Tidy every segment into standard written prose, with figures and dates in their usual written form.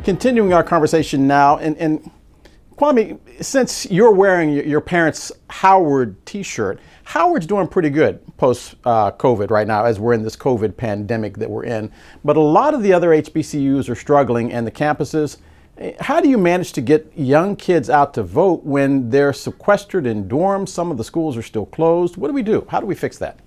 Continuing our conversation now, and Kwame, since you're wearing your parents' Howard t-shirt, Howard's doing pretty good post-COVID right now as we're in this COVID pandemic that we're in. But a lot of the other HBCUs are struggling, and the campuses. How do you manage to get young kids out to vote when they're sequestered in dorms? Some of the schools are still closed. What do we do? How do we fix that?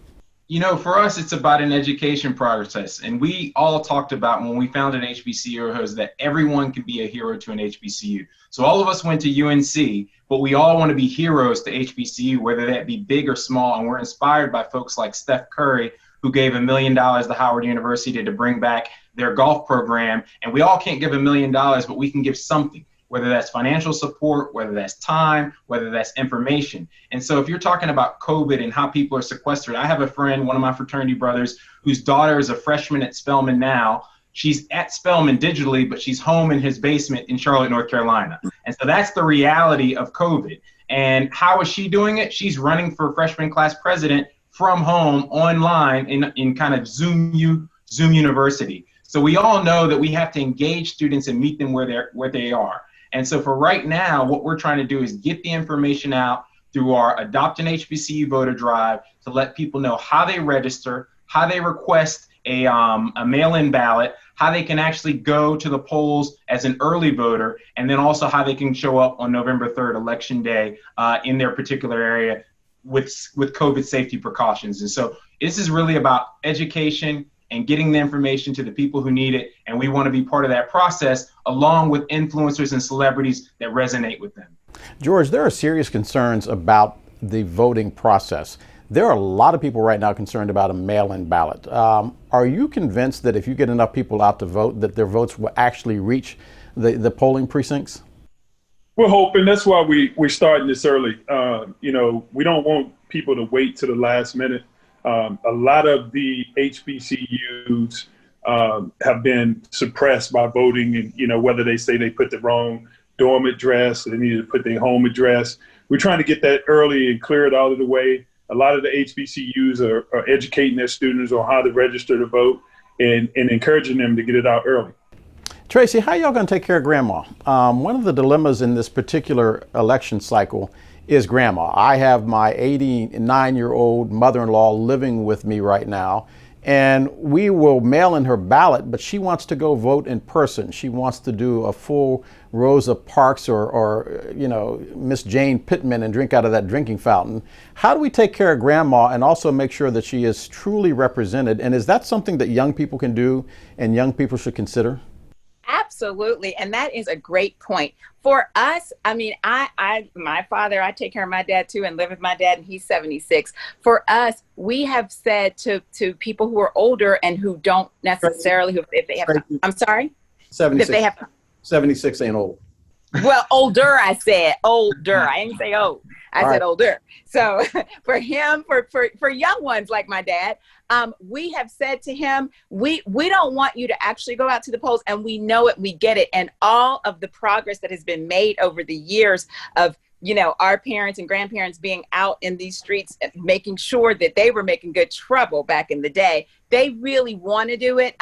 You know, for us, it's about an education process. And we all talked about when we founded HBCU was that everyone can be a hero to an HBCU. So all of us went to UNC, but we all want to be heroes to HBCU, whether that be big or small. And we're inspired by folks like Steph Curry, who gave $1 million to Howard University to bring back their golf program. And we all can't give $1 million, but we can give something, whether that's financial support, whether that's time, whether that's information. And so if you're talking about COVID and how people are sequestered, I have a friend, one of my fraternity brothers, whose daughter is a freshman at Spelman now. She's at Spelman digitally, but she's home in his basement in Charlotte, North Carolina. And so that's the reality of COVID. And how is she doing it? She's running for freshman class president from home online in kind of Zoom University. So we all know that we have to engage students and meet them where they are. And so for right now, what we're trying to do is get the information out through our Adopt an HBCU voter drive to let people know how they register, how they request a mail-in ballot, how they can actually go to the polls as an early voter, and then also how they can show up on November 3rd, Election Day, in their particular area with COVID safety precautions. And so this is really about education and getting the information to the people who need it. And we want to be part of that process along with influencers and celebrities that resonate with them. George, there are serious concerns about the voting process. There are a lot of people right now concerned about a mail-in ballot. Are you convinced that if you get enough people out to vote, that their votes will actually reach the polling precincts? We're hoping. That's why we're starting this early. We don't want people to wait to the last minute. A lot of the HBCUs have been suppressed by voting, and whether they say they put the wrong dorm address, or they needed to put their home address. We're trying to get that early and clear it out of the way. A lot of the HBCUs are educating their students on how to register to vote and encouraging them to get it out early. Tracy, how y'all going to take care of grandma? One of the dilemmas in this particular election cycle is grandma. I have my 89-year-old mother-in-law living with me right now, and we will mail in her ballot, but she wants to go vote in person. She wants to do a full Rosa Parks or Miss Jane Pittman and drink out of that drinking fountain. How do we take care of grandma and also make sure that she is truly represented? And is that something that young people can do and young people should consider? Absolutely. And that is a great point. For us, I mean, my father, I take care of my dad too and live with my dad, and he's 76. For us, we have said to people who are older and who don't necessarily, if they have, I'm sorry? 76. If they have 76 ain't old. Well, older, I said older. I didn't say old. I said older. So for him, for young ones like my dad, we have said to him, we don't want you to actually go out to the polls, and we know it, we get it. And all of the progress that has been made over the years of, our parents and grandparents being out in these streets, making sure that they were making good trouble back in the day. They really want to do it.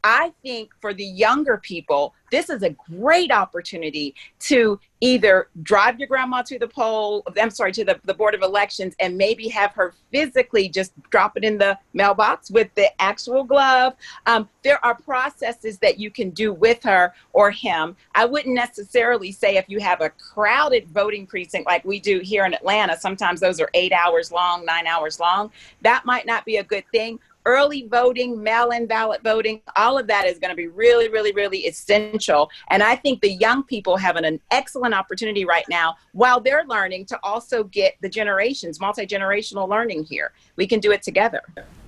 I think for the younger people, this is a great opportunity to either drive your grandma to the the Board of Elections, and maybe have her physically just drop it in the mailbox with the actual glove. There are processes that you can do with her or him. I wouldn't necessarily say if you have a crowded voting precinct like we do here in Atlanta, sometimes those are 8 hours long, 9 hours long. That might not be a good thing. Early voting, mail-in ballot voting, all of that is going to be really, really, really essential. And I think the young people have an excellent opportunity right now while they're learning to also get the generations, multi-generational learning here. We can do it together.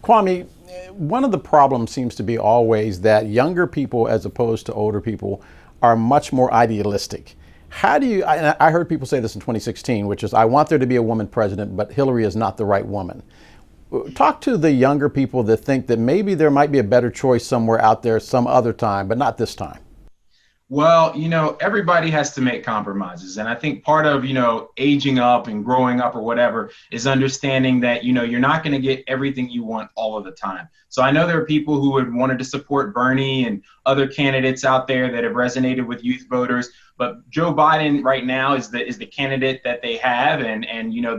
Kwame, one of the problems seems to be always that younger people, as opposed to older people, are much more idealistic. How do you, I heard people say this in 2016, which is, I want there to be a woman president, but Hillary is not the right woman. Talk to the younger people that think that maybe there might be a better choice somewhere out there some other time, but not this time. Well, everybody has to make compromises. And I think part of, aging up and growing up or whatever is understanding that, you're not going to get everything you want all of the time. So I know there are people who would wanted to support Bernie and other candidates out there that have resonated with youth voters. But Joe Biden right now is the candidate that they have. And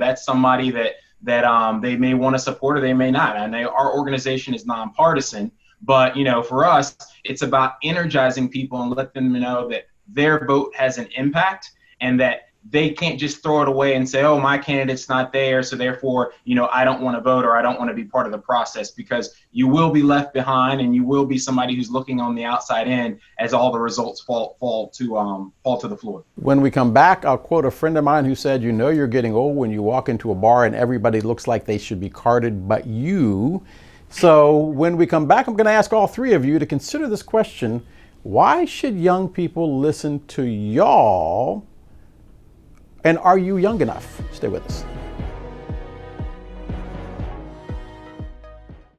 that's somebody that they may want to support or they may not. And our organization is nonpartisan. But, for us, it's about energizing people and let them know that their vote has an impact and that they can't just throw it away and say, oh, my candidate's not there, so therefore, I don't want to vote or I don't want to be part of the process, because you will be left behind and you will be somebody who's looking on the outside in as all the results fall to the floor. When we come back, I'll quote a friend of mine who said, you're getting old when you walk into a bar and everybody looks like they should be carded but you. So when we come back, I'm going to ask all three of you to consider this question: why should young people listen to y'all? And are you young enough? Stay with us.